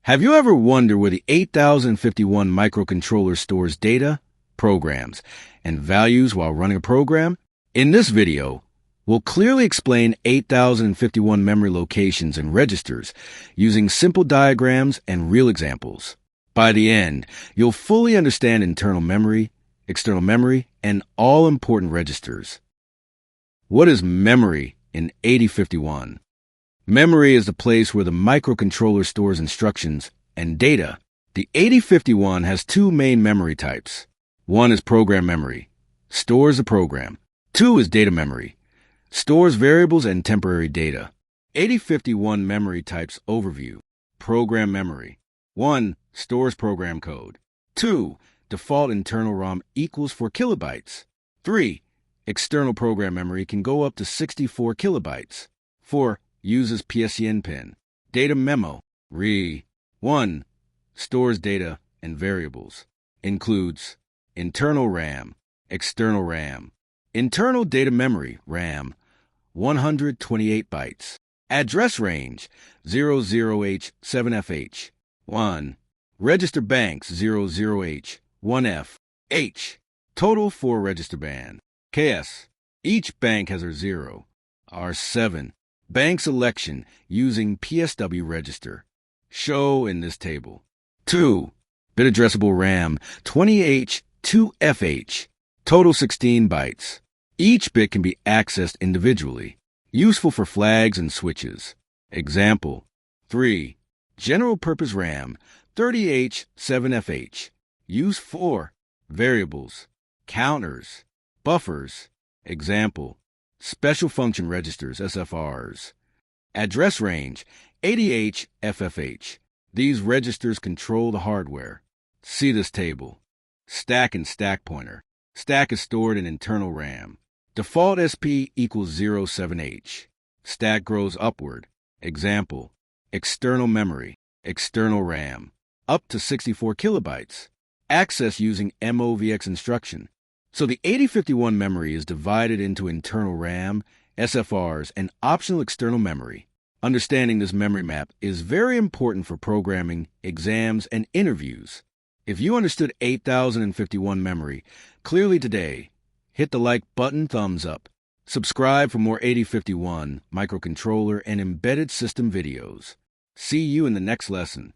Have you ever wondered where the 8051 microcontroller stores data, programs, and values while running a program? In this video, we'll clearly explain 8051 memory locations and registers using simple diagrams and real examples. By the end, you'll fully understand internal memory, external memory, and all important registers. What is memory in 8051? Memory is the place where the microcontroller stores instructions and data. The 8051 has two main memory types. One is program memory, stores the program. Two is data memory, stores variables and temporary data. 8051 memory types overview. Program memory. 1. Stores program code. 2. Default internal ROM equals 4 kilobytes. 3. External program memory can go up to 64 kilobytes. 4. Uses PSEN pin. Data memo. RE. 1. Stores data and variables. Includes internal RAM, external RAM. Internal data memory, RAM, 128 bytes. Address range, 00H, 7FH. 1. Register banks, 00H, 1F. H. Total 4 register band. KS. Each bank has a 0. R7. Bank selection using PSW register. Show in this table. 2. Bit addressable RAM, 20H, 2FH. Total 16 bytes. Each bit can be accessed individually. Useful for flags and switches. Example. 3. General purpose RAM, 30H, 7FH. Use for variables, counters, buffers. Example. Special function registers, SFRs. Address range, 80H, FFH. These registers control the hardware. See this table. Stack and stack pointer. Stack is stored in internal RAM. Default SP equals 07H. Stack grows upward. Example. External memory. External RAM. Up to 64 kilobytes. Access using MOVX instruction. So the 8051 memory is divided into internal RAM, SFRs, and optional external memory. Understanding this memory map is very important for programming, exams, and interviews. If you understood 8051 memory clearly today, hit the like button, thumbs up. Subscribe for more 8051 microcontroller and embedded system videos. See you in the next lesson.